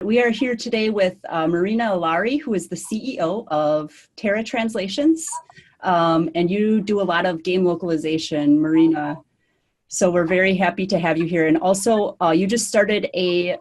We are here today with Marina Ilari, who is the CEO of Terra Translations. And you do a lot of game localization, Marina. So we're very happy to have you here. And also, you just started a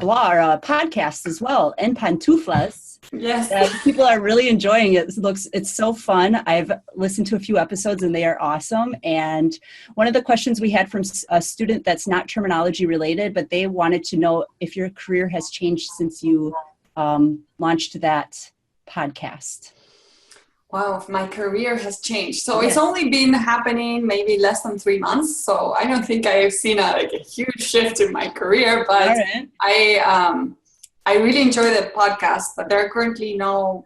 blog or a podcast as well, En Pantuflas. Yes. People are really enjoying it. It's so fun. I've listened to a few episodes and they are awesome. And one of the questions we had from a student that's not terminology related, but they wanted to know if your career has changed since you launched that podcast. Wow, my career has changed. So It's only been happening maybe less than 3 months. So I don't think I have seen a huge shift in my career, but I really enjoy the podcast, but there are currently no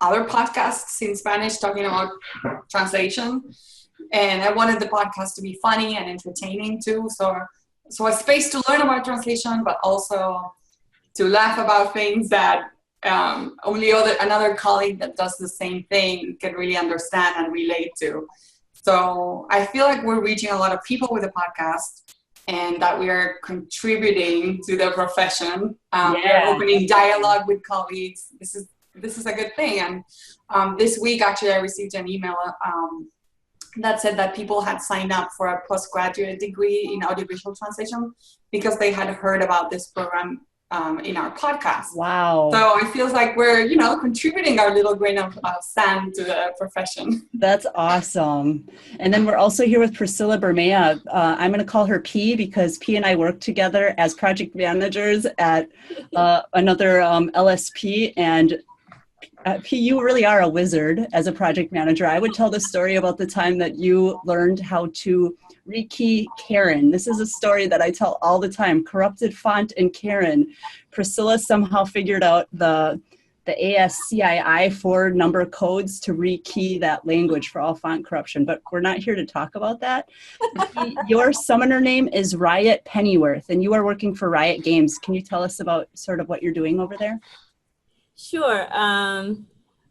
other podcasts in Spanish talking about translation. And I wanted the podcast to be funny and entertaining too. So a space to learn about translation, but also to laugh about things that only another colleague that does the same thing can really understand and relate to. So I feel like we're reaching a lot of people with the podcast, and that we are contributing to the profession. We're opening dialogue with colleagues. This is a good thing. And this week, actually, I received an email that said that people had signed up for a postgraduate degree in audiovisual translation because they had heard about this program in our podcast. Wow. So it feels like we're, contributing our little grain of sand to the profession. That's awesome. And then we're also here with Priscilla Bermea. I'm going to call her P because P and I work together as project managers at another LSP. And P, you really are a wizard as a project manager. I would tell the story about the time that you learned how to rekey Karen. This is a story that I tell all the time. Corrupted font in Karen. Priscilla somehow figured out the ASCII 4 number codes to rekey that language for all font corruption, but we're not here to talk about that. Your summoner name is Riot Pennyworth, and you are working for Riot Games. Can you tell us about sort of what you're doing over there? Sure.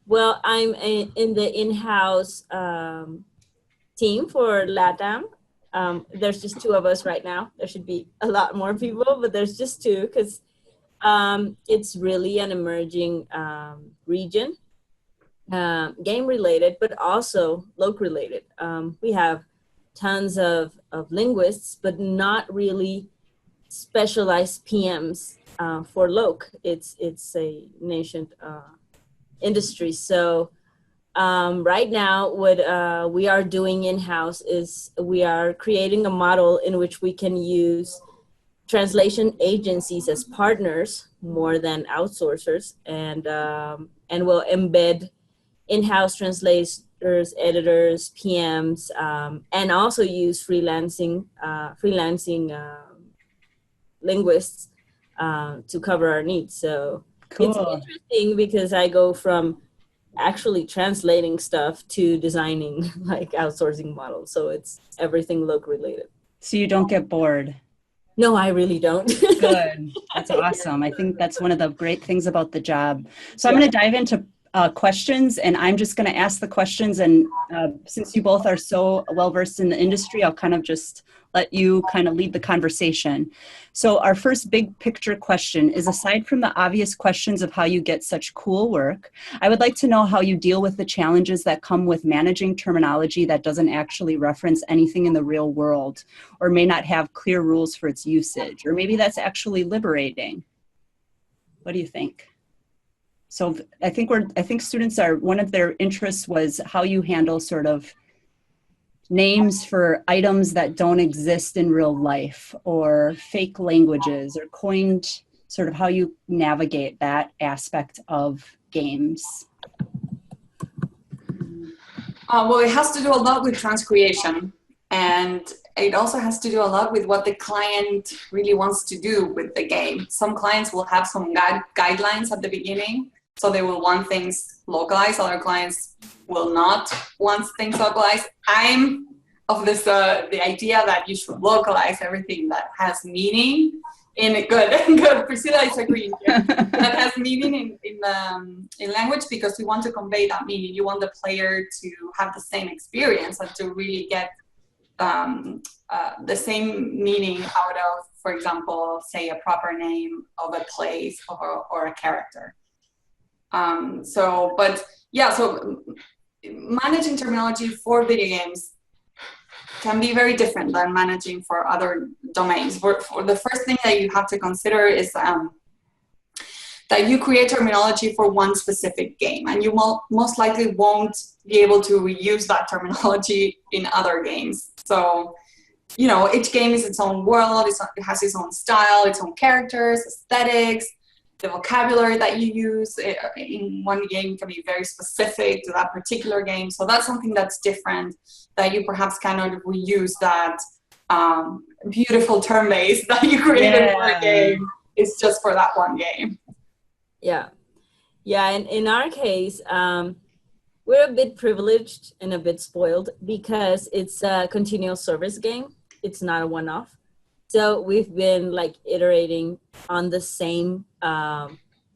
Well, I'm in the in-house team for LATAM. There's just 2 of us right now. There should be a lot more people, but there's just 2 because it's really an emerging region, game related, but also loc related. We have tons of linguists, but not really specialized PMs for loc. It's a nascent industry. So right now, what we are doing in-house is we are creating a model in which we can use translation agencies as partners more than outsourcers, and we'll embed in-house translators, editors, PMs, and also use freelancing linguists to cover our needs. So Cool. It's interesting because I go from actually translating stuff to designing like outsourcing models. So it's everything loc related. So you don't get bored? No, I really don't. Good. That's awesome. I think that's one of the great things about the job. So I'm going to dive into questions, and I'm just going to ask the questions. And since you both are so well-versed in the industry, I'll kind of just let you kind of lead the conversation. So our first big picture question is, aside from the obvious questions of how you get such cool work, I would like to know how you deal with the challenges that come with managing terminology that doesn't actually reference anything in the real world, or may not have clear rules for its usage, or maybe that's actually liberating. What do you think? So I think students are, one of their interests was how you handle sort of names for items that don't exist in real life, or fake languages, or coined, sort of how you navigate that aspect of games. Well, it has to do a lot with transcreation, and it also has to do a lot with what the client really wants to do with the game. Some clients will have some guidelines at the beginning, so they will want things localized. Other clients will not want things localized. I'm of this the idea that you should localize everything that has meaning in a good. Priscilla is agreeing here. That has meaning in language, because we want to convey that meaning. You want the player to have the same experience and to really get the same meaning out of for example, say a proper name of a place or a character. So managing terminology for video games can be very different than managing for other domains. For the first thing that you have to consider is that you create terminology for one specific game, and you most likely won't be able to reuse that terminology in other games. So, each game is its own world, it has its own style, its own characters, aesthetics, the vocabulary that you use in one game can be very specific to that particular game. So that's something that's different, that you perhaps cannot reuse that beautiful term base that you created for a game. It's just for that one game. Yeah. And in our case, we're a bit privileged and a bit spoiled because it's a continuous service game. It's not a one-off. So we've been like iterating on the same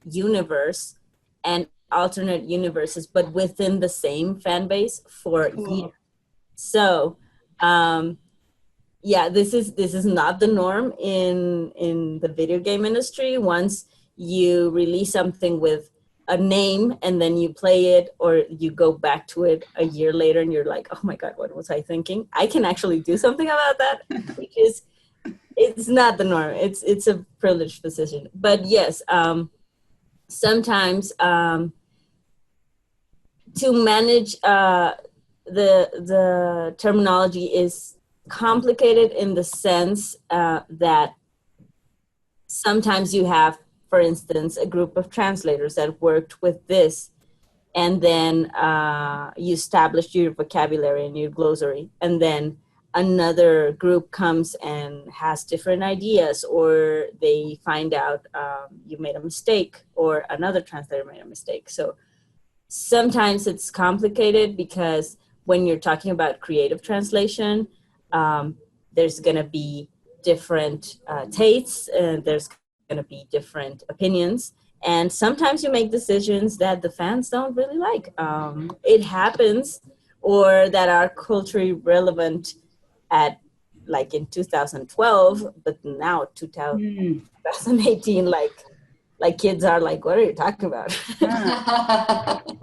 universe and alternate universes, but within the same fan base for years. So this is not the norm in the video game industry. Once you release something with a name and then you play it, or you go back to it a year later and you're like, oh my God, what was I thinking? I can actually do something about that, which is, it's not the norm. It's a privileged position. But yes, sometimes to manage the terminology is complicated in the sense that sometimes you have, for instance, a group of translators that worked with this, and then you established your vocabulary and your glossary, and then another group comes and has different ideas, or they find out you made a mistake, or another translator made a mistake. So sometimes it's complicated because when you're talking about creative translation, there's going to be different tastes, and there's going to be different opinions, and sometimes you make decisions that the fans don't really like. It happens, or that are culturally relevant at like in 2012, but now 2018, like kids are like, what are you talking about?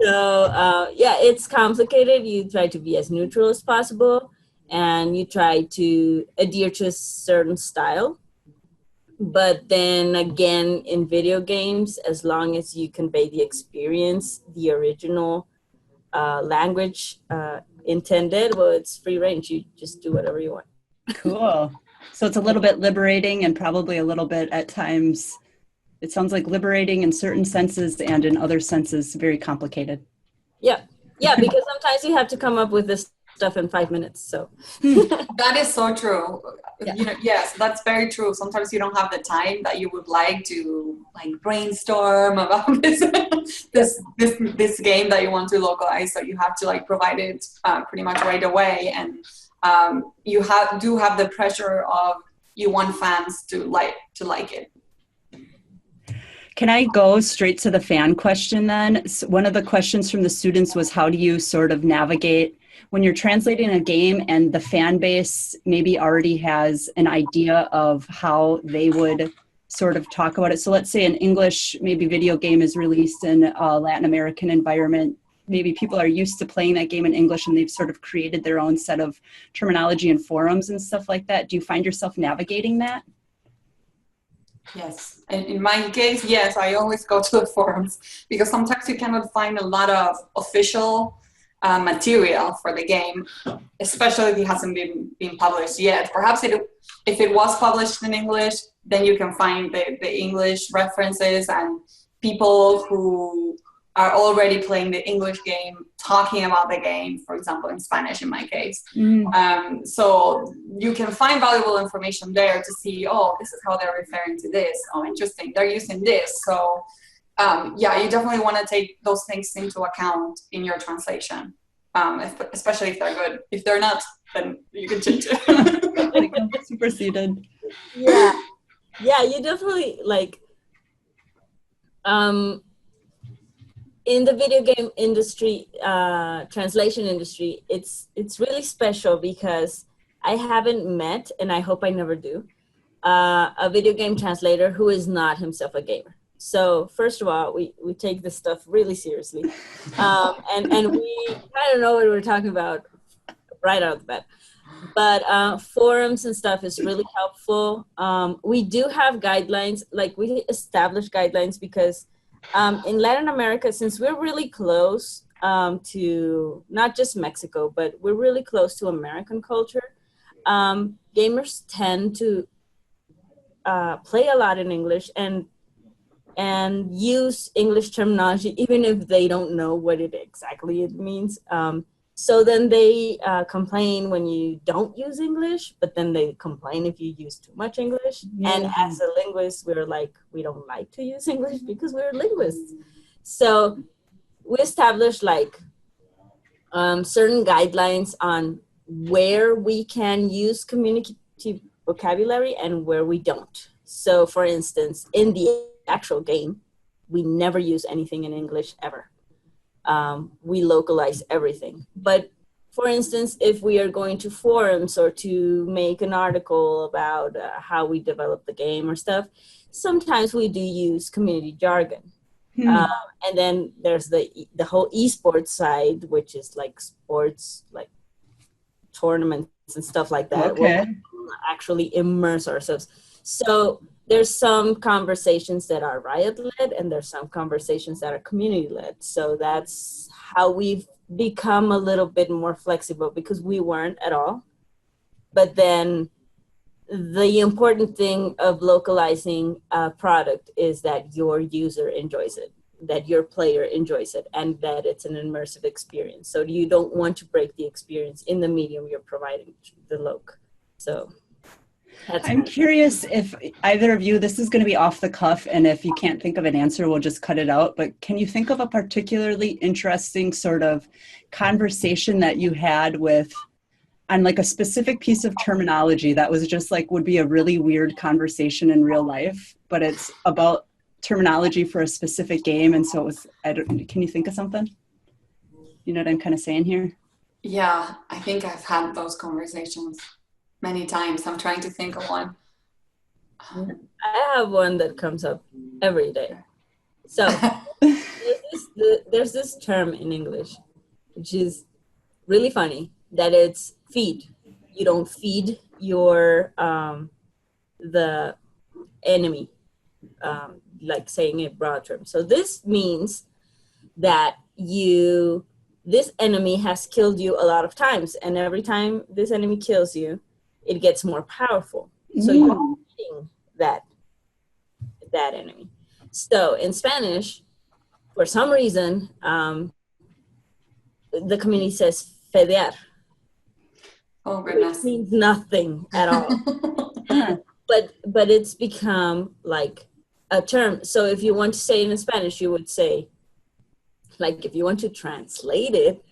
So it's complicated. You try to be as neutral as possible, and you try to adhere to a certain style. But then again, in video games, as long as you convey the experience, the original language intended, well, it's free range. You just do whatever you want. Cool. So it's a little bit liberating, and probably a little bit at times, it sounds like liberating in certain senses, and in other senses, very complicated. Yeah, because sometimes you have to come up with this stuff in 5 minutes. So that is so true. Yeah. Yes, that's very true. Sometimes you don't have the time that you would like to brainstorm about this game that you want to localize. So you have to provide it pretty much right away, and you do have the pressure of you want fans to like it. Can I go straight to the fan question then? So one of the questions from the students was, how do you sort of navigate when you're translating a game and the fan base maybe already has an idea of how they would sort of talk about it? So let's say an English, maybe video game is released in a Latin American environment. Maybe people are used to playing that game in English, and they've sort of created their own set of terminology and forums and stuff like that. Do you find yourself navigating that? Yes. In my case, yes, I always go to the forums, because sometimes you cannot find a lot of official material for the game, especially if it hasn't been published yet. Perhaps if it was published in English, then you can find the English references and people who are already playing the English game talking about the game, for example, in Spanish in my case. So you can find valuable information there to see, oh, this is how they're referring to this. Oh, interesting, they're using this. So you definitely want to take those things into account in your translation, especially if they're good. If they're not, then you can change it. Superseded. Yeah, you definitely in the video game industry, translation industry, it's really special because I haven't met, and I hope I never do, a video game translator who is not himself a gamer. So first of all, we take this stuff really seriously. And we kind of know what we're talking about right out of the bat. But forums and stuff is really helpful. We do have guidelines, like we establish guidelines because in Latin America, since we're really close to not just Mexico, but we're really close to American culture, gamers tend to play a lot in English and use English terminology, even if they don't know what it exactly it means. So then they complain when you don't use English, but then they complain if you use too much English. Yeah. And as a linguist, we're like, we don't like to use English because we're linguists. So we established like certain guidelines on where we can use communicative vocabulary and where we don't. So for instance, in the actual game, we never use anything in English ever. We localize everything. But for instance, if we are going to forums or to make an article about how we develop the game or stuff, sometimes we do use community jargon. And then there's the whole esports side, which is like sports, like tournaments and stuff like that. Okay. Where we actually immerse ourselves. So there's some conversations that are Riot-led and there's some conversations that are community-led. So that's how we've become a little bit more flexible because we weren't at all. But then the important thing of localizing a product is that your user enjoys it, that your player enjoys it, and that it's an immersive experience. So you don't want to break the experience in the medium you're providing the loc. So I'm curious if either of you, this is going to be off the cuff, and if you can't think of an answer, we'll just cut it out. But can you think of a particularly interesting sort of conversation that you had on like a specific piece of terminology that was just like, would be a really weird conversation in real life, but it's about terminology for a specific game. And so it was, can you think of something? You know what I'm kind of saying here? Yeah, I think I've had those conversations many times. I'm trying to think of one. I have one that comes up every day. So there's this term in English, which is really funny, that it's feed. You don't feed your the enemy, like saying it broad term. So this means that this enemy has killed you a lot of times, and every time this enemy kills you, it gets more powerful. So you're feeding that enemy. So in Spanish, for some reason, the community says fedear. Oh goodness. Which means nothing at all. But it's become like a term. So if you want to say it in Spanish, you would say, like if you want to translate it,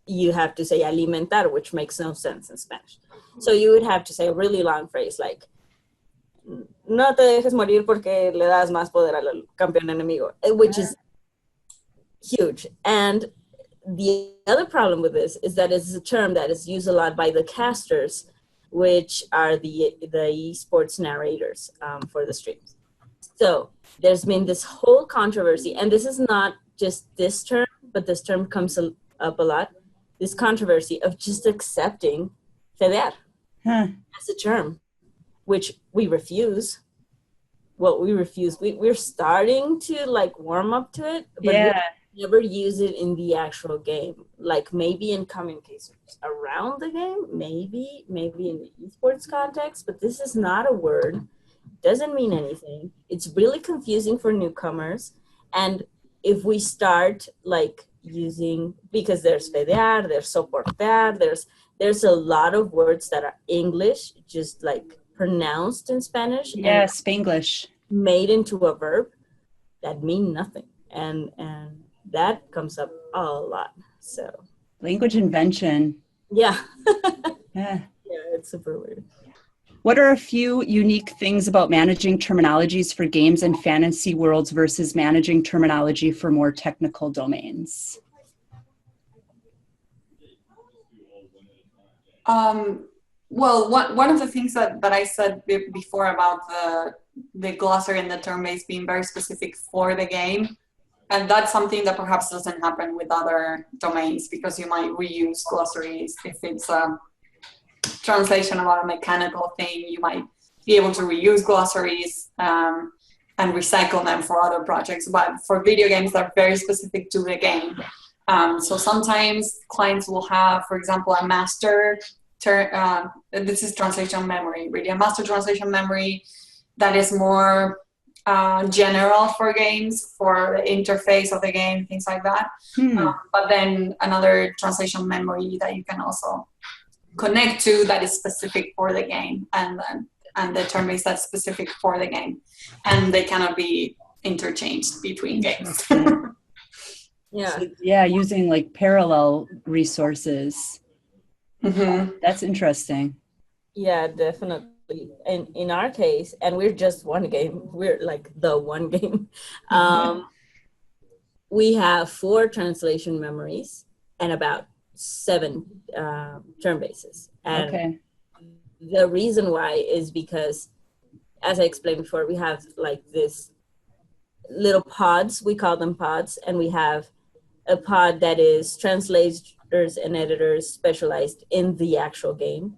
you have to say alimentar, which makes no sense in Spanish. So you would have to say a really long phrase like, no te dejes morir porque le das más poder al campeón enemigo, which is huge. And the other problem with this is that it's a term that is used a lot by the casters, which are the esports narrators for the streams. So there's been this whole controversy, and this is not just this term, but this term comes up a lot, this controversy of just accepting fedear as a term, which we refuse. Well, we're starting to like warm up to it, but we never use it in the actual game. Like maybe in communications around the game, maybe in the esports context, but this is not a word. Doesn't mean anything. It's really confusing for newcomers. And if we start like using, because there's fedear, there's soportar, there's a lot of words that are English, just like pronounced in Spanish. Yeah, Spanglish. Made into a verb that mean nothing. And that comes up a lot. So language invention. Yeah. Yeah, it's super weird. What are a few unique things about managing terminologies for games and fantasy worlds versus managing terminology for more technical domains? Well, one of the things that I said before about the glossary and the term base being very specific for the game, and that's something that perhaps doesn't happen with other domains, because you might reuse glossaries. If it's a translation about a mechanical thing, you might be able to reuse glossaries and recycle them for other projects. But for video games, they're very specific to the game. So sometimes clients will have, for example, a master, this is translation memory, really, a master translation memory that is more general for games, for the interface of the game, things like that. But then another translation memory that you can also connect to that is specific for the game, and the term base that's specific for the game, and they cannot be interchanged between games. Yeah. So, yeah, using like parallel resources. That's interesting. Yeah, definitely. And in our case, and we're just one game, we're like the one game. We have 4 translation memories and about 7 term bases. And the reason why is because, as I explained before, we have like this little pods, we call them pods, and we have a pod that is translators and editors specialized in the actual game.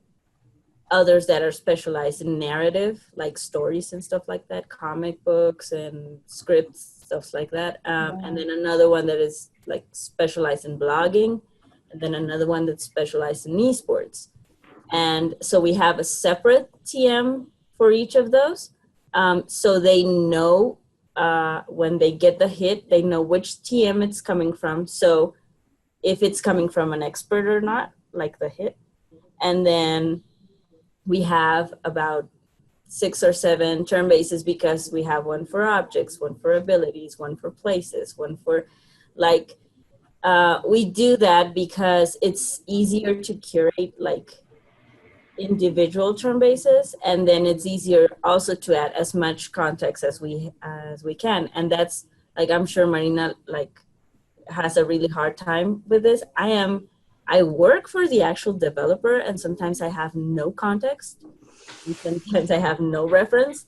Others that are specialized in narrative, like stories and stuff like that, comic books and scripts, stuff like that. And then another one that is like specialized in blogging, and then another one that's specialized in esports. And so we have a separate TM for each of those. So they know when they get the hit, they know which TM it's coming from. So if it's coming from an expert or not, like the hit. And then we have about 6 or 7 term bases, because we have one for objects, one for abilities, one for places, one for like, we do that because it's easier to curate like individual term bases, and then it's easier also to add as much context as we can. And that's like, I'm sure Marina like has a really hard time with this. I work for the actual developer, and sometimes I have no context, and sometimes I have no reference.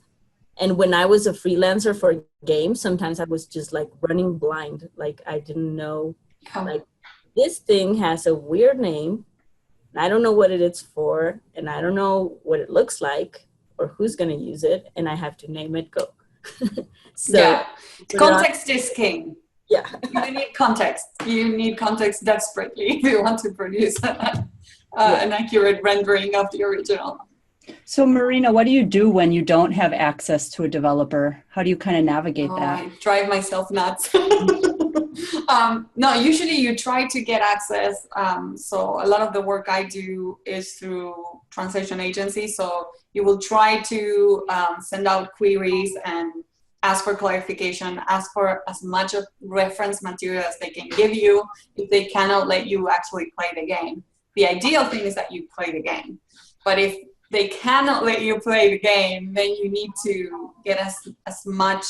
And when I was a freelancer for games, sometimes I was just like running blind. Like I didn't know, like this thing has a weird name, and I don't know what it is for, and I don't know what it looks like or who's going to use it, and I have to name it, go. So yeah, context is king. Yeah. You need context. You need context desperately if you want to produce an accurate rendering of the original. So Marina, what do you do when you don't have access to a developer? How do you kind of navigate that? I drive myself nuts. No, usually you try to get access. So a lot of the work I do is through translation agencies. So you will try to send out queries and ask for clarification, ask for as much of reference material as they can give you if they cannot let you actually play the game. The ideal thing is that you play the game. But if they cannot let you play the game, then you need to get as much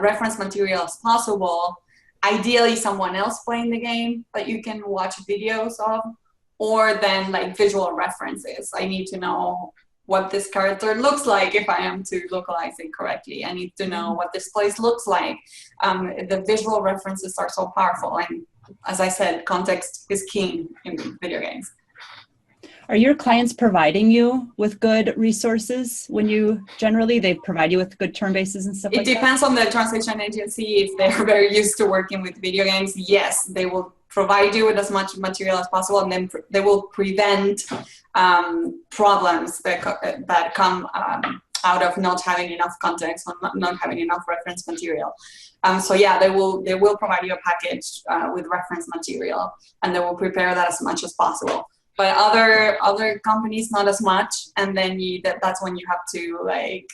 reference material as possible. Ideally, someone else playing the game that you can watch videos of, or then like visual references. I need to know what this character looks like if I am to localize it correctly. I need to know what this place looks like. The visual references are so powerful. And as I said, context is king in video games. Are your clients providing you with good resources when you generally, they provide you with good term bases and stuff like that? It depends on the translation agency. If they're very used to working with video games, yes, they will provide you with as much material as possible, and then they will prevent problems that come out of not having enough context or not having enough reference material. So yeah, they will provide you a package with reference material, and they will prepare that as much as possible. But other companies, not as much, and then that's when you have to like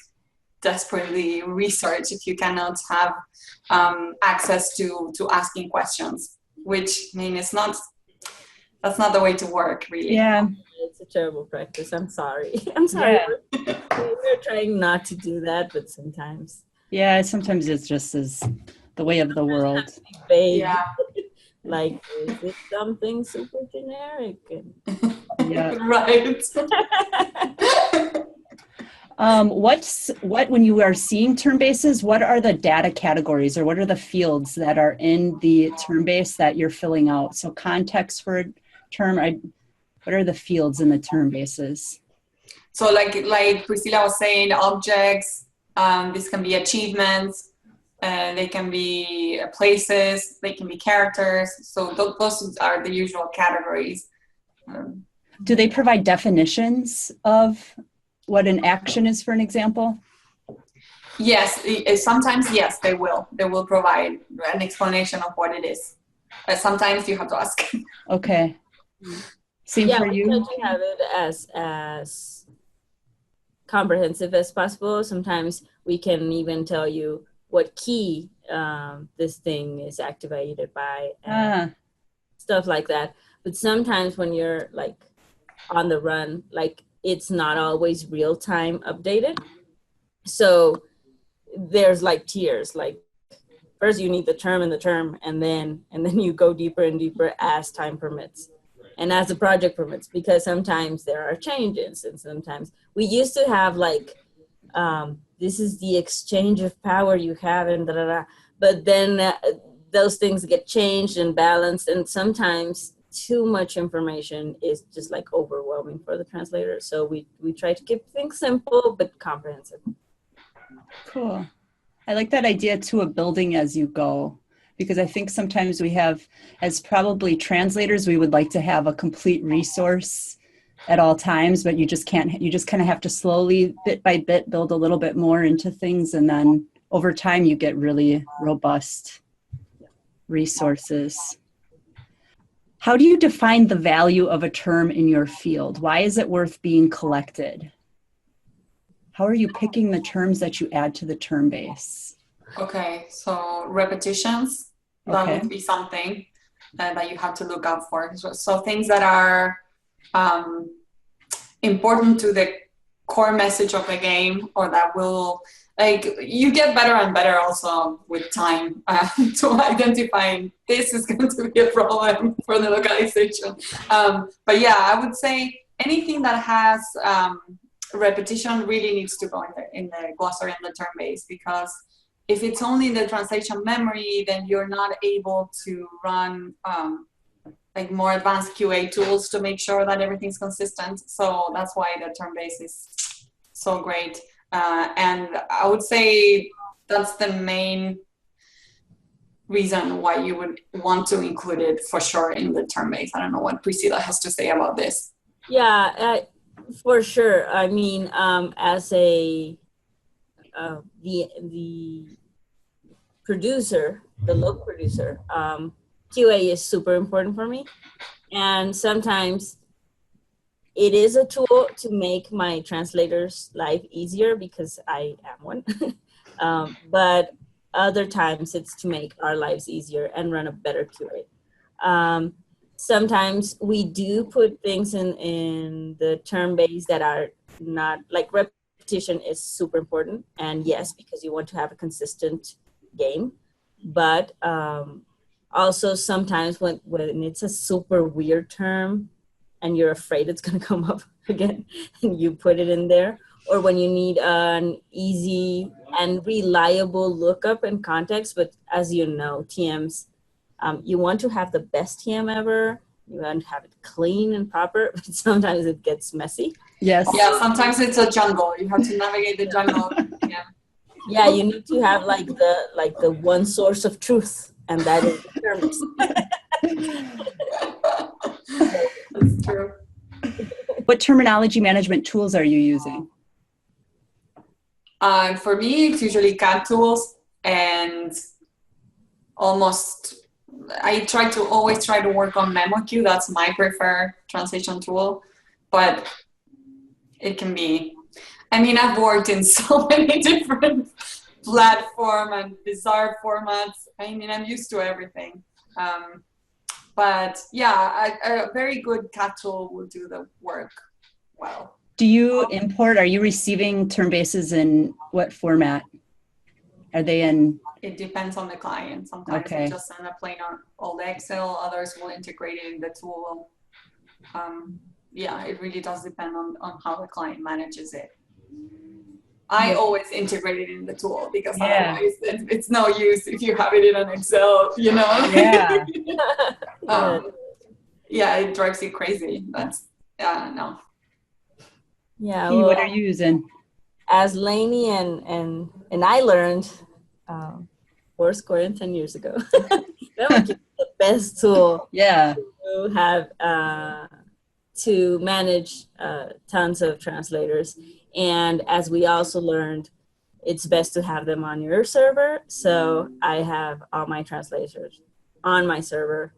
desperately research if you cannot have access to asking questions, which I mean that's not the way to work, really. Yeah, it's a terrible practice. I'm sorry. I'm sorry. Yeah. We're trying not to do that, but sometimes. Yeah, sometimes it's just as the way of the world. Vague. Yeah. Like, is it something super generic? Yeah. Right. When you are seeing term bases, what are the data categories or what are the fields that are in the term base that you're filling out? So context for a term, what are the fields in the term bases? So like Priscilla was saying, objects, this can be achievements, they can be places, they can be characters. So those are the usual categories. Do they provide definitions of what an action is, for an example? Yes, sometimes yes, they will. They will provide an explanation of what it is. But sometimes you have to ask. Okay. Same for you? We try to have it as comprehensive as possible. Sometimes we can even tell you what key this thing is activated by, and stuff like that. But sometimes when you're like on the run, like it's not always real time updated. So there's like tiers, like first you need the term, and then you go deeper and deeper as time permits and as the project permits, because sometimes there are changes, and sometimes we used to have like this is the exchange of power you have, and but then those things get changed and balanced, and sometimes too much information is just like overwhelming for the translator. So we try to keep things simple but comprehensive. Cool. I like that idea too of building as you go, because I think sometimes we have, as probably translators, we would like to have a complete resource at all times, but you just can't, you just kind of have to slowly, bit by bit, build a little bit more into things. And then over time, you get really robust resources. How do you define the value of a term in your field? Why is it worth being collected? How are you picking the terms that you add to the term base? Okay, so repetitions, that would be something that you have to look out for. So things that are important to the core message of the game, or that will, like, you get better and better also with time to identifying this is going to be a problem for the localization. But yeah, I would say anything that has repetition really needs to go in the glossary and the term base, because if it's only in the translation memory, then you're not able to run like more advanced QA tools to make sure that everything's consistent. So that's why the term base is so great. And I would say that's the main reason why you would want to include it for sure in the term base. I don't know what Priscilla has to say about this. Yeah, for sure. I mean, as a the producer, the local producer, QA is super important for me, and sometimes it is a tool to make my translator's life easier because I am one. But other times it's to make our lives easier and run a better QA. Sometimes we do put things in the term base that are not, like repetition is super important. And yes, because you want to have a consistent game. But also sometimes when it's a super weird term and you're afraid it's going to come up again, and you put it in there. Or when you need an easy and reliable lookup and context. But as you know, TMs, you want to have the best TM ever. You want to have it clean and proper, but sometimes it gets messy. Yes. Yeah, sometimes it's a jungle. You have to navigate the jungle. Yeah. Yeah, you need to have like the one source of truth, and that is the terms. That's true. What terminology management tools are you using? For me, it's usually CAD tools, and I always try to work on MemoQ. That's my preferred translation tool, but it can be, I mean, I've worked in so many different platform and bizarre formats. I mean, I'm used to everything. But yeah, a very good CAD tool will do the work well. Do you import, are you receiving term bases in what format? Are they in? It depends on the client. Sometimes they just send a plain old Excel, others will integrate it in the tool. Yeah, it really does depend on how the client manages it. I always integrate it in the tool because otherwise it's no use if you have it in an Excel, you know? Yeah. It drives you crazy. That's, no. Yeah. Well, what are you using? As Lainey and I learned Foursquare 10 years ago, Mgmt is the best tool to have to manage tons of translators. And as we also learned, it's best to have them on your server. So I have all my translators on my server,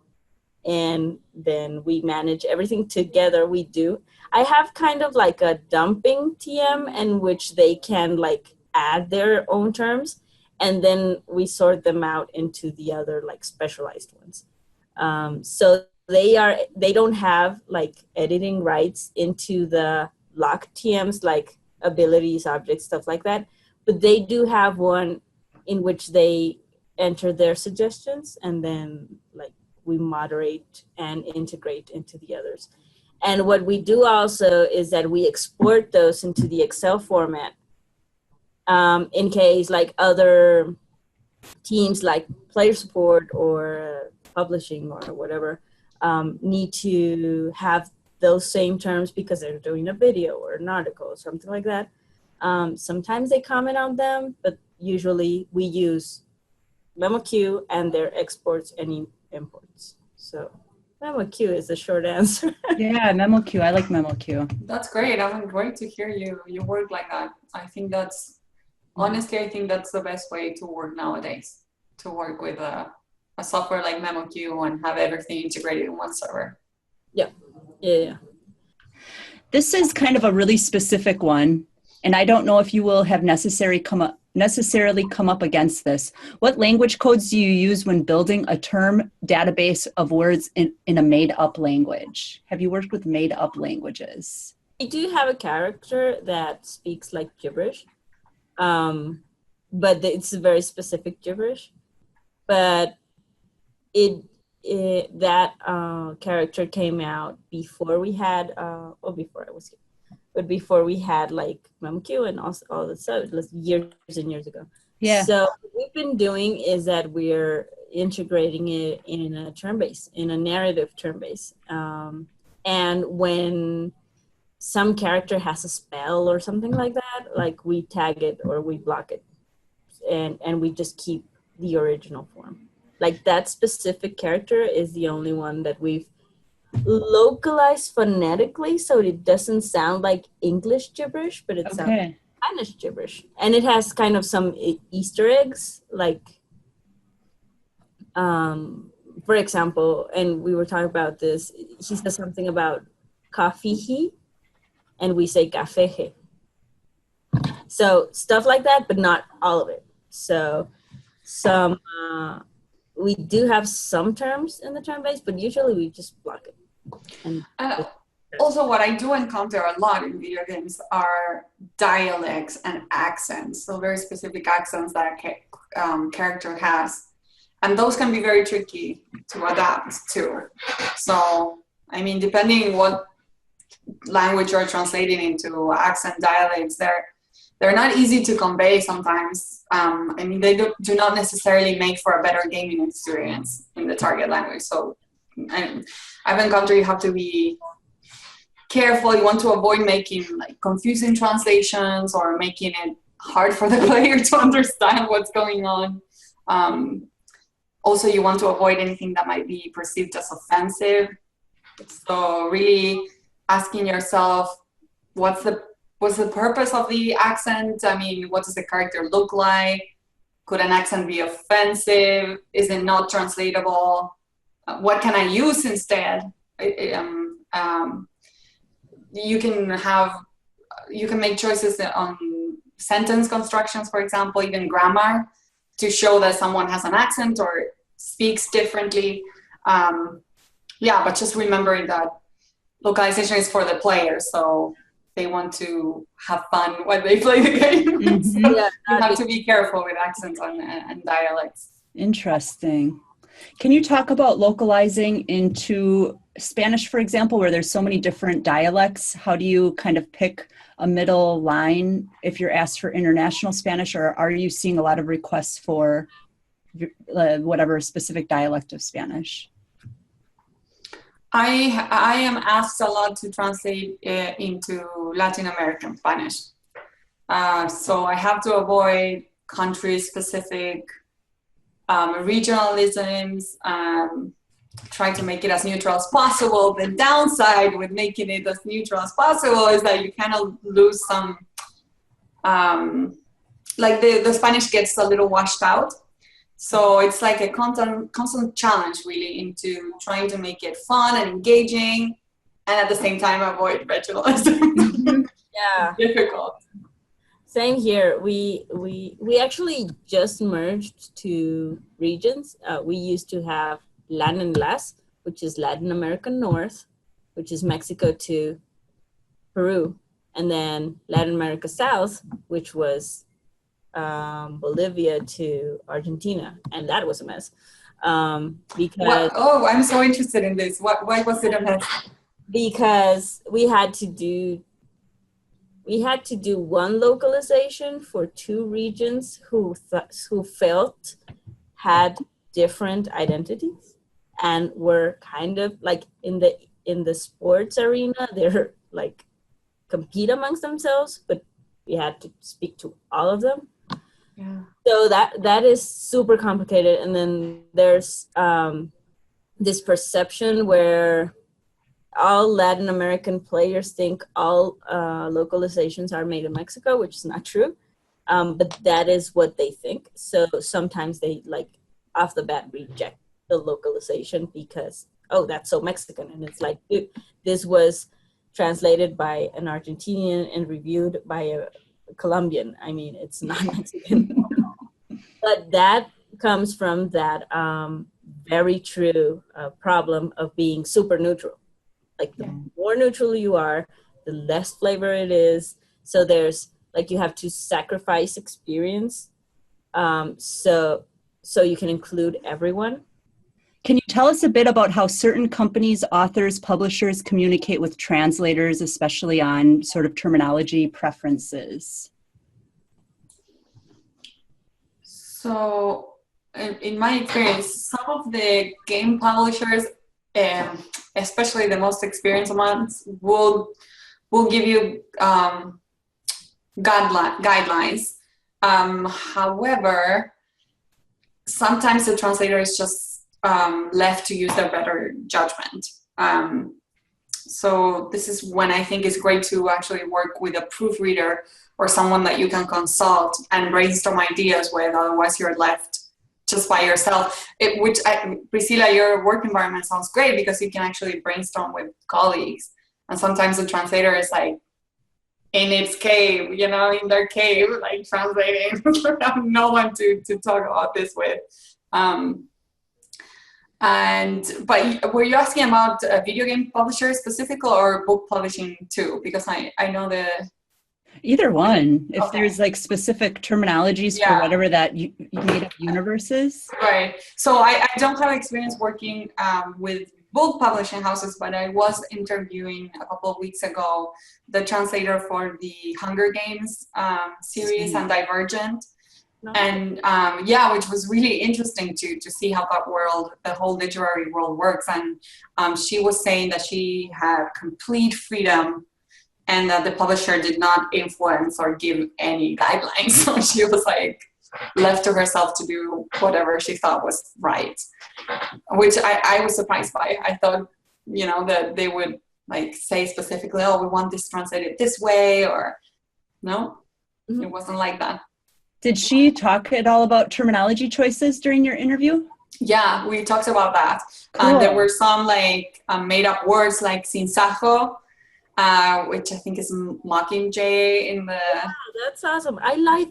and then we manage everything together. We do. I have kind of like a dumping TM in which they can like add their own terms, and then we sort them out into the other like specialized ones. So they don't have like editing rights into the locked TMs like abilities, objects, stuff like that, but they do have one in which they enter their suggestions, and then like we moderate and integrate into the others. And what we do also is that we export those into the Excel format in case like other teams like player support or publishing or whatever need to have those same terms because they're doing a video or an article or something like that. Sometimes they comment on them, but usually we use MemoQ and their exports and imports. So MemoQ is the short answer. Yeah, MemoQ. I like MemoQ. That's great. I'm great to hear you work like that. I think that's, honestly, I think that's the best way to work nowadays, to work with a software like MemoQ and have everything integrated in one server. Yeah. This is kind of a really specific one, and I don't know if you will have necessarily come up against this. What language codes do you use when building a term database of words in a made-up language? Have you worked with made-up languages? I do have a character that speaks like gibberish, but it's a very specific gibberish. But that character came out before we had, before I was here, but before we had like MemoQ and all the stuff, years and years ago. Yeah. So what we've been doing is that we're integrating it in a term base, in a narrative term base. And when some character has a spell or something like that, like we tag it or we block it, and we just keep the original form. Like that specific character is the only one that we've localized phonetically, so it doesn't sound like English gibberish, but it sounds like Spanish gibberish. And it has kind of some Easter eggs, like, for example, and we were talking about this, he says something about kafihi, and we say cafeje. So stuff like that, but not all of it. So we do have some terms in the term base, but usually we just block it. And also, what I do encounter a lot in video games are dialects and accents. So very specific accents that a character has. And those can be very tricky to adapt to. So, I mean, depending what language you're translating into, accent, dialects, they're not easy to convey sometimes. I mean, they do not necessarily make for a better gaming experience in the target language. So I've encountered you have to be careful. You want to avoid making like confusing translations or making it hard for the player to understand what's going on. Also, you want to avoid anything that might be perceived as offensive. So really asking yourself, what's the purpose of the accent? I mean, what does the character look like? Could an accent be offensive? Is it not translatable? What can I use instead? You can make choices on sentence constructions, for example, even grammar, to show that someone has an accent or speaks differently. But just remembering that localization is for the player, so they want to have fun when they play the game. Mm-hmm. So you have to be careful with accents and dialects. Interesting. Can you talk about localizing into Spanish, for example, where there's so many different dialects? How do you kind of pick a middle line if you're asked for international Spanish, or are you seeing a lot of requests for whatever specific dialect of Spanish? I am asked a lot to translate into Latin American Spanish. So I have to avoid country-specific regionalisms, try to make it as neutral as possible. The downside with making it as neutral as possible is that you kind of lose some, like the Spanish gets a little washed out. So it's like a constant challenge really into trying to make it fun and engaging, and at the same time avoid regionalism. Yeah. Difficult. Same here. We actually just merged two regions. We used to have LAN, which is Latin American North, which is Mexico to Peru, and then Latin America South, which was Bolivia to Argentina, and that was a mess. Because I'm so interested in this. Why was it a mess? Because we had to do one localization for two regions who felt had different identities and were kind of like in the sports arena, they're like compete amongst themselves, but we had to speak to all of them. Yeah. So that is super complicated. And then there's this perception where all Latin American players think all localizations are made in Mexico, which is not true. But that is what they think. So sometimes they like off the bat reject the localization because, oh, that's so Mexican. And it's like, dude, this was translated by an Argentinian and reviewed by a Colombian. I mean, it's not Mexican. But that comes from that very true problem of being super neutral. Like the more neutral you are, the less flavor it is. So there's like you have to sacrifice experience so you can include everyone. Can you tell us a bit about how certain companies, authors, publishers communicate with translators, especially on sort of terminology preferences? So in my experience, some of the game publishers, especially the most experienced ones, will give you guidelines. However, sometimes the translator is just left to use their better judgment. So this is when I think it's great to actually work with a proofreader or someone that you can consult and brainstorm ideas with, otherwise you're left just by yourself. Priscilla, your work environment sounds great because you can actually brainstorm with colleagues. And sometimes the translator is like in its cave, in their cave, like translating. have no one to talk about this with. But were you asking about video game publishers specifically or book publishing too? Because I know either one. If there's like specific terminologies for whatever that made up universe is. Right. So I don't have experience working with book publishing houses, but I was interviewing a couple of weeks ago the translator for the Hunger Games series and Divergent. And which was really interesting to see how the whole literary world works. And she was saying that she had complete freedom and that the publisher did not influence or give any guidelines. So she was like left to herself to do whatever she thought was right, which I was surprised by. I thought, that they would like say specifically, oh, we want this translated this way, or no, it wasn't like that. Did she talk at all about terminology choices during your interview? Yeah, we talked about that. Cool. There were some like made up words like sinsajo, which I think is mockingjay in the... Oh, that's awesome. I love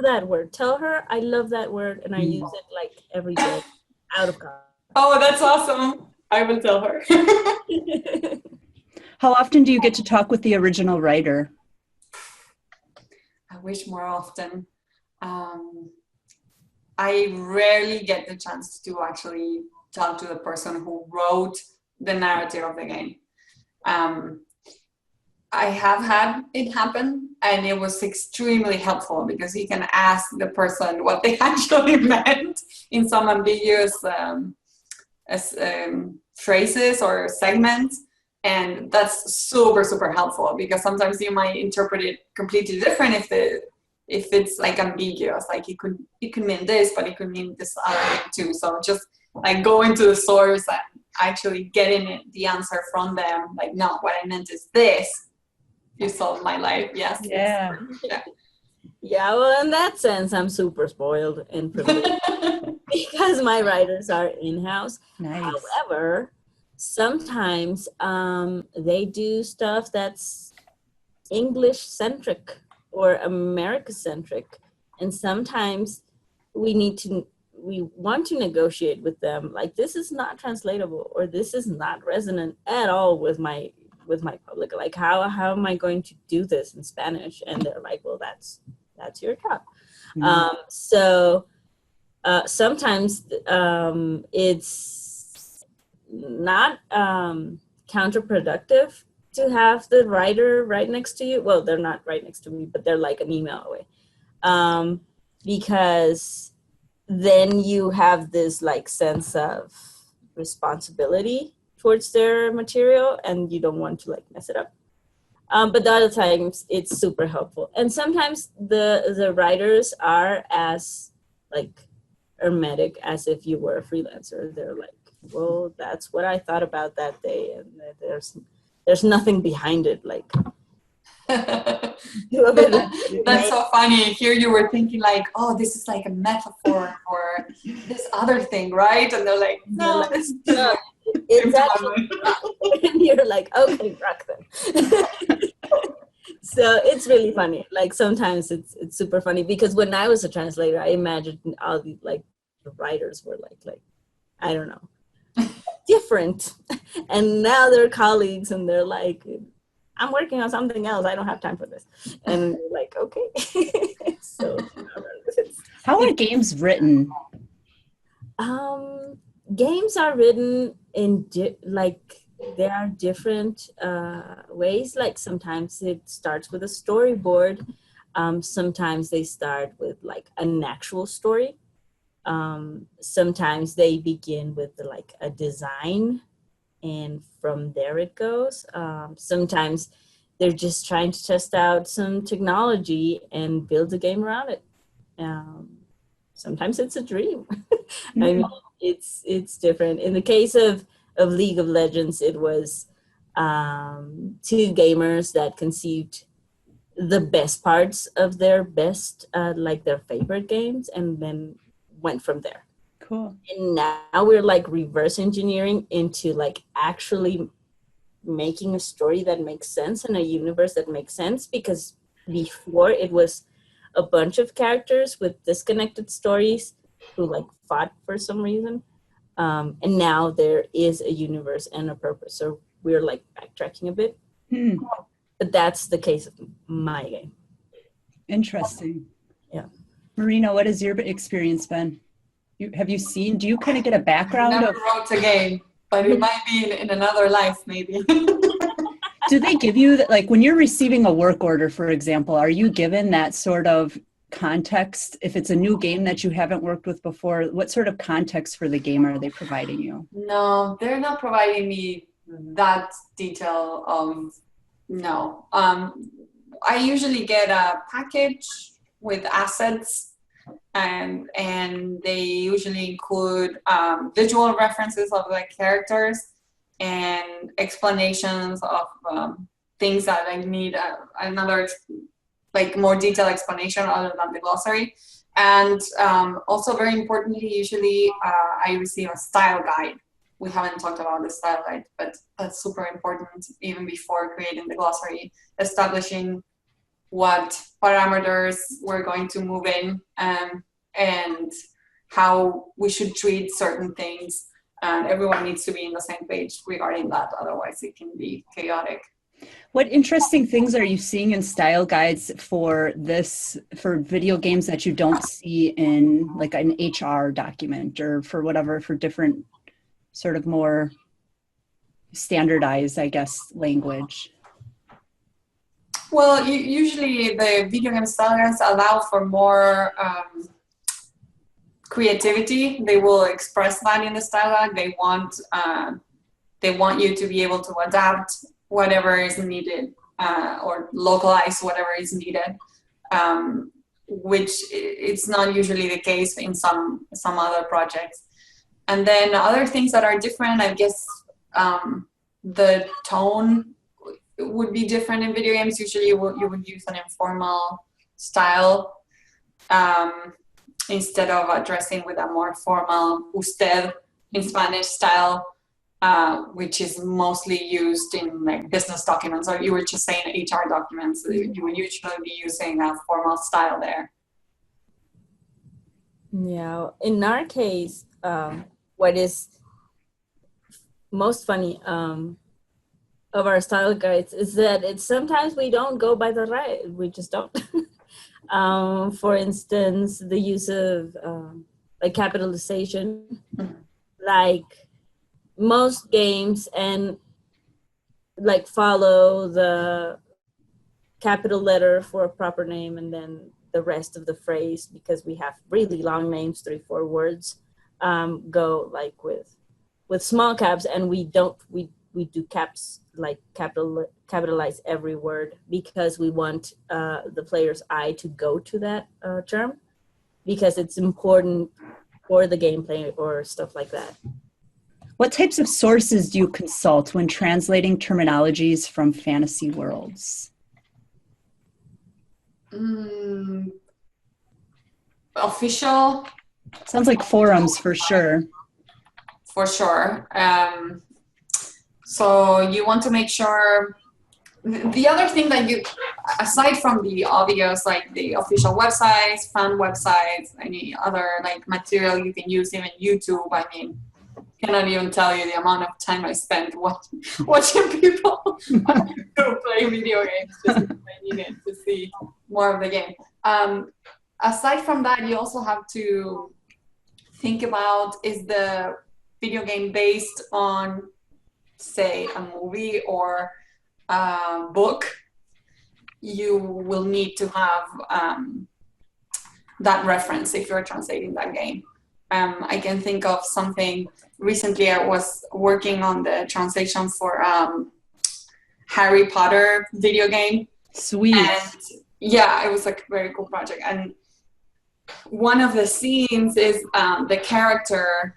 that word. Tell her I love that word and I use it like every day out of college. Oh, that's awesome. I will tell her. How often do you get to talk with the original writer? I wish more often. I rarely get the chance to actually talk to the person who wrote the narrative of the game. I have had it happen, and it was extremely helpful because you can ask the person what they actually meant in some ambiguous phrases or segments. And that's super, super helpful because sometimes you might interpret it completely different if it's like ambiguous, like it could mean this, but it could mean this other thing too. So just like going to the source and actually getting the answer from them, like, no, what I meant is this. You solved my life. Yes. Yeah. Yeah, well, in that sense, I'm super spoiled and privileged because my writers are in-house. Nice. However, sometimes they do stuff that's English-centric or America-centric. And sometimes we want to negotiate with them, like, this is not translatable, or this is not resonant at all with my public. Like, how am I going to do this in Spanish? And they're like, well, that's your job. Mm-hmm. So sometimes it's not counterproductive to have the writer right next to you. Well, they're not right next to me, but they're like an email away. Because then you have this like sense of responsibility towards their material, and you don't want to like mess it up. But the other times it's super helpful. And sometimes the writers are as like hermetic as if you were a freelancer. They're like, well, that's what I thought about that day, and there's nothing behind it. Like, that's so funny. Here you were thinking like, oh, this is like a metaphor for this other thing, right? And they're like, no, it's actually not. And you're like, okay, rock them. So it's really funny. Like sometimes it's super funny because when I was a translator, I imagined all the like the writers were like I don't know, different, and now they're colleagues and they're like, I'm working on something else. I don't have time for this. And you're like, okay. So how are games written? Games are written in there are different ways. Like sometimes it starts with a storyboard. Sometimes they start with like an actual story. Sometimes they begin with like a design, and from there it goes. Sometimes they're just trying to test out some technology and build a game around it. Sometimes it's a dream. I mean, it's different. In the case of League of Legends, it was two gamers that conceived the best parts of their best, like their favorite games, and then went from there. Cool. And now we're like reverse engineering into like actually making a story that makes sense and a universe that makes sense, because before it was a bunch of characters with disconnected stories who like fought for some reason. And now there is a universe and a purpose. So we're like backtracking a bit. But that's the case of my game. Interesting. Yeah. Marina, what has your experience been? Do you kind of get a background? I never wrote a game, but it might be in another life, maybe. Do they give you, like when you're receiving a work order, for example, are you given that sort of context? If it's a new game that you haven't worked with before, what sort of context for the game are they providing you? No, they're not providing me that detail of, no. I usually get a package with assets, and they usually include visual references of the characters and explanations of things that I need another like more detailed explanation other than the glossary. And also very importantly, usually I receive a style guide. We haven't talked about the style guide, but that's super important even before creating the glossary, establishing what parameters we're going to move in, and how we should treat certain things. And everyone needs to be on the same page regarding that, otherwise it can be chaotic. What interesting things are you seeing in style guides for video games that you don't see in like an HR document or for whatever, for different sort of more standardized, I guess, language? Well, usually the video game style guides allow for more creativity. They will express that in the style guide. They want you to be able to adapt whatever is needed or localize whatever is needed, which it's not usually the case in some other projects. And then other things that are different, I guess the tone would be different in video games. Usually you would use an informal style instead of addressing with a more formal usted in Spanish style, which is mostly used in like business documents, or you were just saying HR documents. You would usually be using a formal style there. Yeah, in our case, what is most funny of our style guides is that sometimes we don't go by the right. We just don't. For instance, the use of like capitalization, like most games, and like follow the capital letter for a proper name and then the rest of the phrase, because we have really long names, 3-4 words, go like with small caps, and we do caps, like capitalize every word, because we want the player's eye to go to that term, because it's important for the gameplay or stuff like that. What types of sources do you consult when translating terminologies from fantasy worlds? Official. Sounds like forums for sure. For sure. So you want to make sure. The other thing that you, aside from the obvious, like the official websites, fan websites, any other like material you can use, even YouTube, I mean, cannot even tell you the amount of time I spent watching people who play video games just because I needed to see more of the game. Aside from that, you also have to think about, is the video game based on, say, a movie or a book? You will need to have that reference if you're translating that game. I can think of something. Recently, I was working on the translation for Harry Potter video game. Sweet. And yeah, it was like a very cool project. And one of the scenes is the character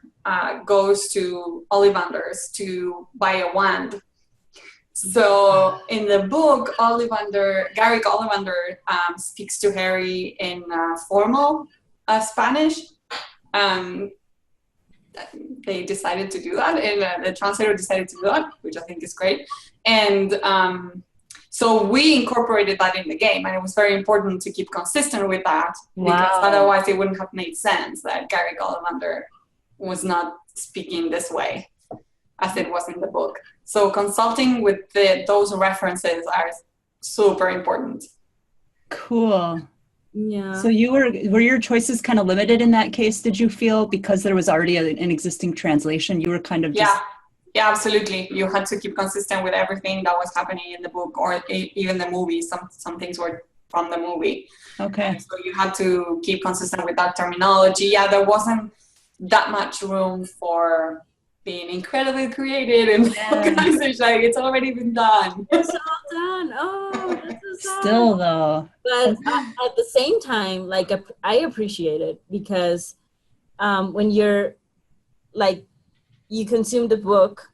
goes to Ollivander's to buy a wand. So in the book, Garrick Ollivander speaks to Harry in formal Spanish. They decided to do that, and the translator decided to do that, which I think is great. And so we incorporated that in the game, and it was very important to keep consistent with that. Wow. Because otherwise it wouldn't have made sense that Garrick Ollivander was not speaking this way as it was in the book. So consulting with those references are super important. Cool. Yeah. So were your choices kind of limited in that case, did you feel, because there was already an existing translation? You were kind of just... Yeah, absolutely. You had to keep consistent with everything that was happening in the book, or even the movie. Some things were from the movie. Okay. And so you had to keep consistent with that terminology. Yeah, there wasn't that much room for being incredibly creative and localization. Like, it's already been done. It's all done. Oh, this is Still though. But at the same time, like, I appreciate it, because when you're like, you consumed the book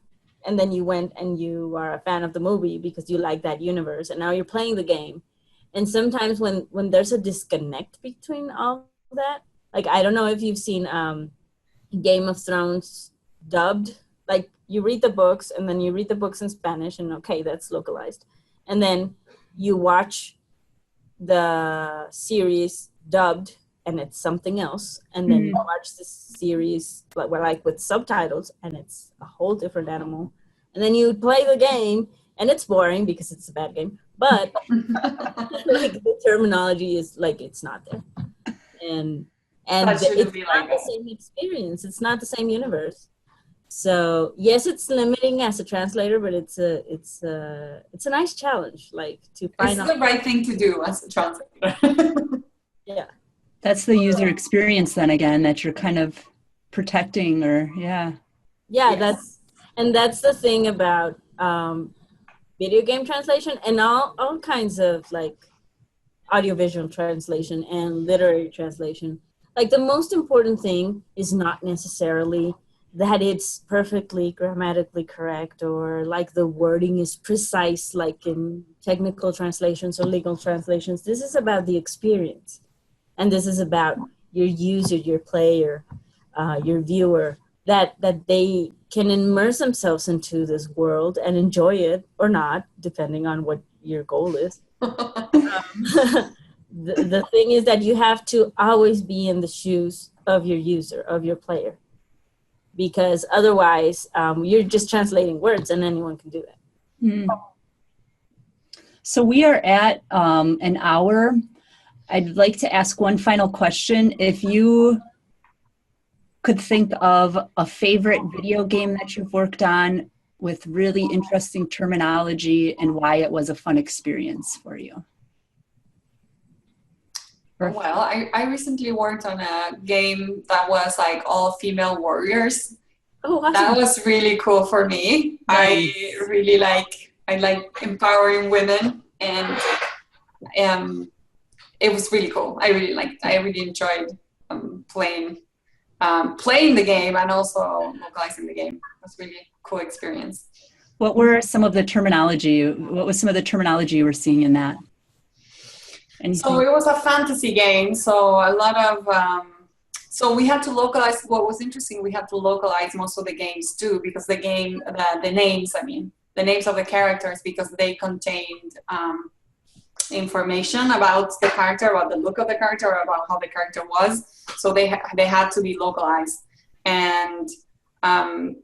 and then you went and you are a fan of the movie because you like that universe, and now you're playing the game. And sometimes when there's a disconnect between all that, like, I don't know if you've seen Game of Thrones dubbed. Like, you read the books and then you read the books in Spanish, and okay, that's localized. And then you watch the series dubbed and it's something else, and then you watch the series like with subtitles and it's a whole different animal, and then you play the game and it's boring because it's a bad game, but like the terminology is like, it's not there. And it's not the same experience. It's not the same universe. So yes, it's limiting as a translator, but it's a nice challenge, like to find out. It's the right thing to do as a translator. Yeah. That's the user experience then again that you're kind of protecting, or Yeah, yes. That's the thing about video game translation and all kinds of like audiovisual translation and literary translation. Like the most important thing is not necessarily that it's perfectly grammatically correct or like the wording is precise like in technical translations or legal translations. This is about the experience. And this is about your user, your player, your viewer, that they can immerse themselves into this world and enjoy it or not, depending on what your goal is. The thing is that you have to always be in the shoes of your user, of your player, because otherwise you're just translating words and anyone can do that. Mm. So we are at an hour. I'd like to ask one final question. If you could think of a favorite video game that you've worked on with really interesting terminology and why it was a fun experience for you. Well, I recently worked on a game that was like all female warriors. Oh, awesome. That was really cool for me. Nice. I like empowering women, and it was really cool. I really enjoyed playing the game and also localizing the game. It was really a cool experience. What were some of the terminology? What was some of the terminology you were seeing in that? Anything? So it was a fantasy game. So a lot of so we had to localize. What was interesting, we had to localize most of the games too, because the names of the characters, because they contained information about the character, about the look of the character, or about how the character was. So they had to be localized, and and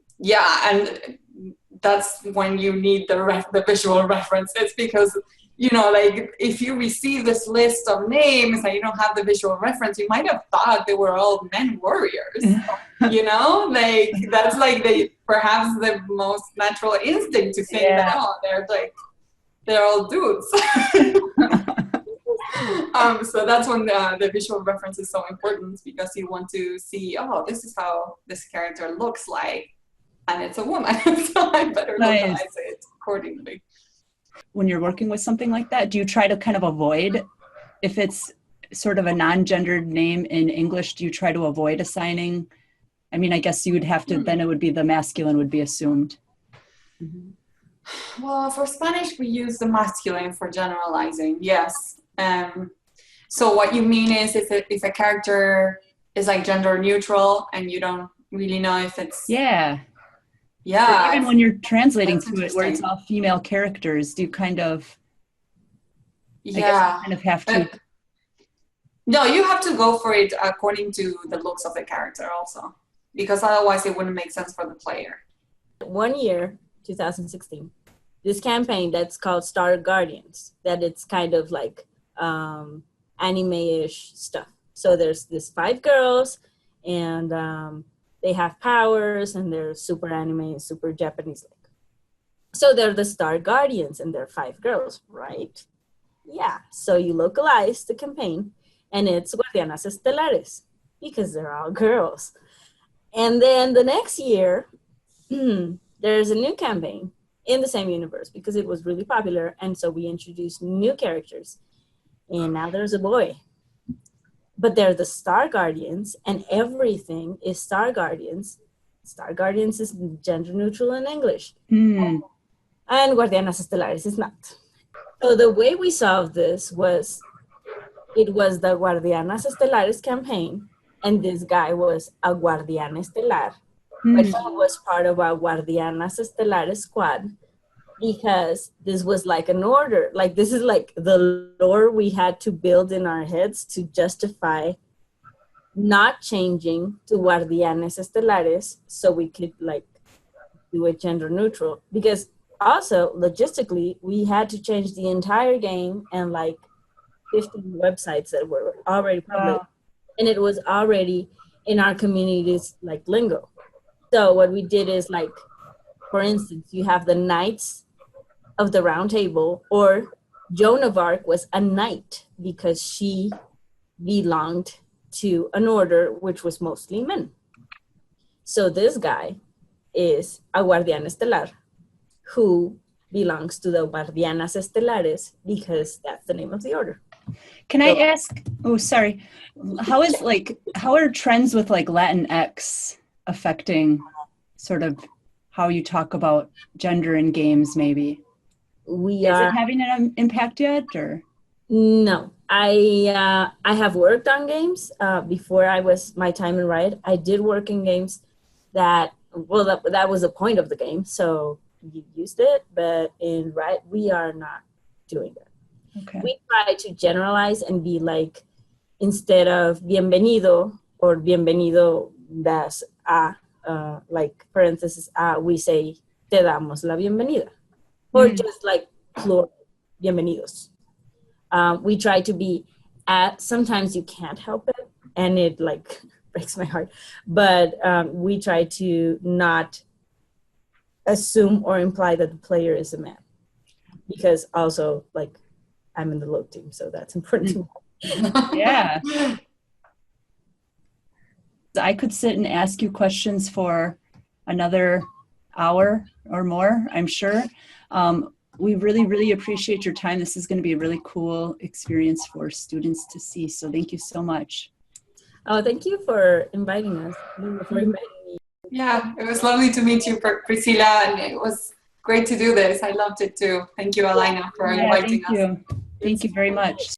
that's when you need the visual references, because like if you receive this list of names and you don't have the visual reference, you might have thought they were all men warriors. Like that's like perhaps the most natural instinct to think that they're all dudes. So that's when the visual reference is so important, because you want to see, this is how this character looks like, and it's a woman, so I better localize it accordingly. When you're working with something like that, do you try to kind of avoid, if it's sort of a non-gendered name in English, do you try to avoid assigning? I mean, I guess you would have to, then it would be the masculine would be assumed. Mm-hmm. Well, for Spanish, we use the masculine for generalizing, yes. So what you mean is if a character is like gender neutral and you don't really know if it's... Yeah. So even when you're translating to it where it's all female characters, do you kind of... I guess you kind of have to... No, you have to go for it according to the looks of the character also, because otherwise it wouldn't make sense for the player. 1 year, 2016, this campaign that's called Star Guardians, that it's kind of like anime-ish stuff. So there's this 5 girls, and they have powers, and they're super anime, super Japanese-like. So they're the Star Guardians, and they're 5 girls, right? Yeah, so you localize the campaign, and it's Guardianas Estelares, because they're all girls. And then the next year, there's a new campaign in the same universe, because it was really popular, and so we introduced new characters. And now there's a boy. But they're the Star Guardians, and everything is Star Guardians. Star Guardians is gender neutral in English. And Guardianas Estelares is not. So the way we solved this was, it was the Guardianas Estelares campaign, and this guy was a Guardián Estelar. But he was part of our Guardianas Estelares squad, because this was like an order. Like, this is like the lore we had to build in our heads to justify not changing to Guardianes Estelares, so we could like do it gender neutral. Because also, logistically, we had to change the entire game and like 15 websites that were already published. Wow. And it was already in our community's like lingo. So what we did is like, for instance, you have the Knights of the Round Table, or Joan of Arc was a knight because she belonged to an order which was mostly men. So this guy is a Guardián Estelar who belongs to the Guardianas Estelares because that's the name of the order. Can I ask, oh, sorry, how are trends with like Latinx affecting sort of how you talk about gender in games maybe? Is it having an impact yet, or? No, I have worked on games before my time in Riot. I did work in games that was the point of the game, so you used it, but in Riot, we are not doing that. Okay. We try to generalize and be like, instead of bienvenido or bienvenido das a, like parenthesis a, we say te damos la bienvenida. Or just like plural, bienvenidos. We try to be sometimes you can't help it and it like breaks my heart, but we try to not assume or imply that the player is a man, because also like I'm in the LOC team, so that's important to me. Yeah. I could sit and ask you questions for another hour or more, I'm sure. We really, really appreciate your time. This is going to be a really cool experience for students to see. So thank you so much. Oh, thank you for inviting us. For inviting me. Yeah, it was lovely to meet you, Priscilla, and it was great to do this. I loved it too. Thank you, Alaina, for inviting us. Thank you very much.